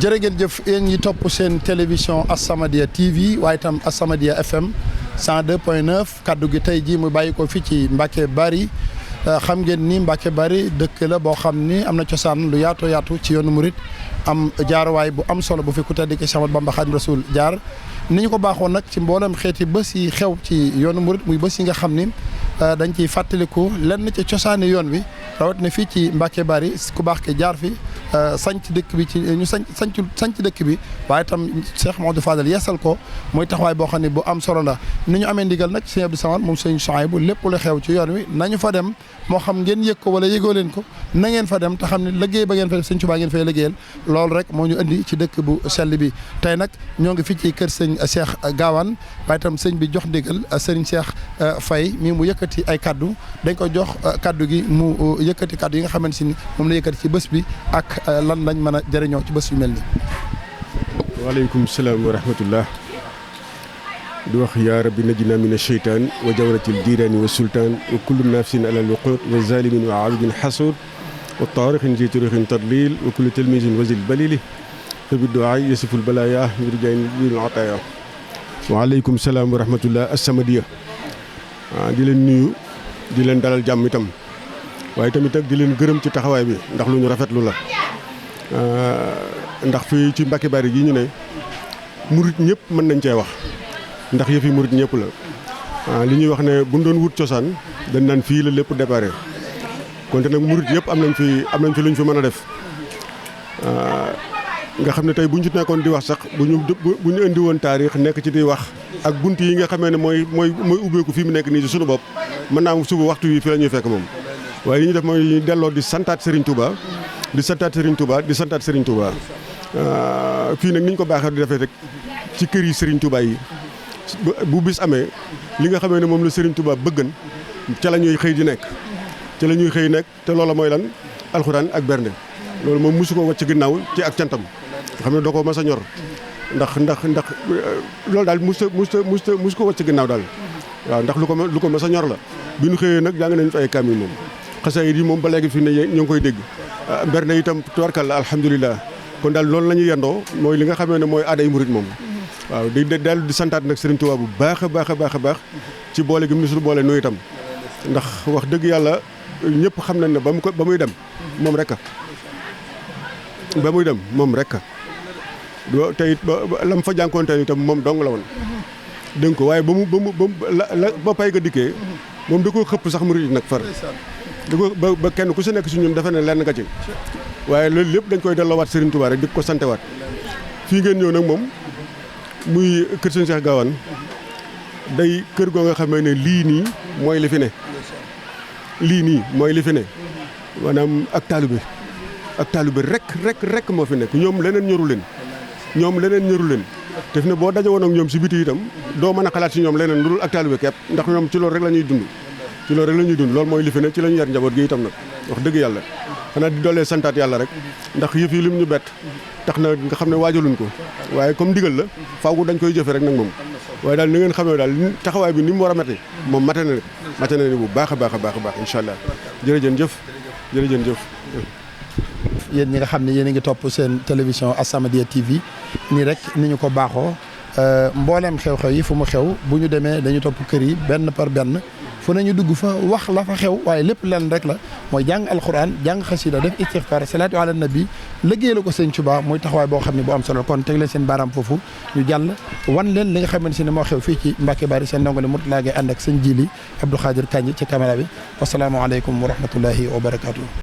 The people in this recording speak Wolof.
jërë ngeen jëf yéen ñi topp seen télévision As-Samadiyya TV waaye itam As-Samadiyya FM 102.9 kaddu gi tey jii mu bàyyi ko fii ci Mbacké Bari xam ngeen ni Mbacké Bari dëkk la boo xam ni am na cosaan lu yaatu yaatu ci yoonu murit am jaarwaay bu am solo bu fi ku tedd ki Cheikh Ahmadou Bamba Khadimu Rasul jaar ni ñu ko baaxoon nag ci mboolem xeeti bés yi xew ci yoonu murit muy bés yi nga xam ni dañ ciy fàttaliku lenn ci cosaani yoon wi rawat na fii ci Mbacké Bari ku baax ki jaar fi sanc dëkk bi ci ñu sanc dëkk bi waaye itam Cheikh Mamadou Fadal yeesal ko mooy taxawaay boo xam ne bu am solo la ni ñu amee ndigal nag Sëñ Abdou Samad moom Sëñ Souhaïbou lépp lu xew ci yoon wi nañu fa dem moo xam ngeen yëg ko wala yëgoo leen ko na ngeen fa dem te xam ne liggéey ba ngeen fa def Sëñ Tuubaa ngeen fay liggéeyal loolu rek moo ñu indi ci dëkk bu sell bi tey nag ñoo ngi fii ci kër Sëñ Cheikh Gawane waaye itam sëñ bi jox ndigal Sëriñ Cheikh Faye mi mu yëkkati ay kaddu dañ ko jox kaddu gi mu yëkkati kaddu yi nga xamante ni moom la yëkkati ci bés bi ak lan lañ mën a jëriñoo ci bés yu mel nii. waaleykum salaam wa rahmatullah di wax yaa rabbi najina min asheytaan wa jawratil diiraani wa sultaan wa kullu nafsin ala alwuqut wa zalimin wa abidin xasuud wa taarixin ji turixin tadlil wa kullu talmisin wasil balili fa bi duaay yasiful balaya ngir jayn lil ataaya waaleykum salaam wa rahmatullah As-Samadiyya di leen nuyu di leen dalal jàmm itam waaye tamit ak di leen gërëm ci taxawaay bi ndax lu ñu rafetlu la ndax fii ci Mbacké Bari gi ñu ne murit ñëpp mën nañ cee wax ndax yëfi murit ñëpp la li ñuy wax ne buñ doon wut cosaan dañ naan fii la lépp déparé konte nag murit yëpp am nañ fi lu ñu fi mën a def nga xam ne tey bu ñu ci nekkoon di wax sax bu ñu indi woon taarix nekk ci di wax ak bunt yi nga xamee ne mooy ubbeeku fii mu nekk nii ci sunu bopp mën naa am suba waxtu wi fii la ñuy fekk moom waaye li ñu def mooy delloo di santaat Serigne Touba di santaat Serigne Touba fii nag ni ñu ko baaxee di defee rek ci kër yi Serigne Touba yi bu bis amee li nga xamee ne moom la Serigne Touba bëggan ca la ñuy xëy di nekk te loola mooy lan alxuraan ak bernde loolu moom mosu ko wàcc ginnaaw ci ak cantam nga xam ne doo ko mas a ñor ndax loolu daal mos ko wàcc ginnaaw daal waaw ndax lu ko mas a ñor la bi ñu xëyee nag jàng nañu fi ay kaamil moom xasaayid yi moom ba léegi fi ne ñoo ngi koy dégg bernde itam tubarkalla alhamdulilah kon daal loolu la ñuy yendoo mooy li nga xamee ne mooy aaday murit moom waaw di dellu di santaat nag Serigne Touba bu baax a baax ci boole gi ministre boole nu itam ndax wax dëgg yàlla ñëpp xam nañ ne ba muy dem moom rek te it la mu fa jànkoonteen itam moom dong la woon dégg ko waaye ba pay ga dikkee moom da koo xëpp sax murit nag far da ko ba kenn ku si nekk si ñun dafa ne lenn nga ci waaye loolu lépp dañ koy delloowaat Serigne Touba rek di ko santewaat fii ngeen ñëw nag moom muy kër Sëñ Cheikh Gawane day kër goo nga xamee ne lii nii mooy li fi ne maanaam ak taalibe rek moo fi nekk ñoom leneen ñoru leen te fi ne boo daje woon ak ñoom si biti itam doo mën a xalaat si ñoom leneen lu dul ak taalibe kepp ndax ñoom ci loolu rek la ñuy dund loolu mooy li fi ne ci la ñu yar njaboot gi itam nag wax dëgg yàlla xanaa di doolee santaat yàlla rek ndax yëf yi lim ñu bett tax na nga xam ne waajaluñ ko waaye comme ndigal la faaw dañ koy jëfe rek nag moom waaye daal ni ngeen xamee daal taxawaay bi ni mu war a mate moom mate na ni bu baax a baax incha allah jërëjëf yéen ñi nga xam ne yéen a ngi topp seen télévision As-Samadiyya TV nii rek ni ñu ko baaxoo mbooleem xew-xew yi fu mu xew bu ñu demee dañu topp kër yi benn par benn fu nañu dugg fa wax la fa xew waaye lépp lenn rek la mooy jàng alxuraan jàng xasida def istixfaar salaatu ala nabi liggéey la ko Sëñ Tuubaa muy taxawaay boo xam ne bu am solo kon teg leen seen baaraam foofu ñu jàll wan leen li nga xamante ne moo xew fii ci Mbacké Bari seen ndongo ne Mourtala Gueye ànd ak sëñ Jili Abdou Khadir Kandji ci caméra bi wasalaamaaleykum wa rahmatullahi wa barakaatu.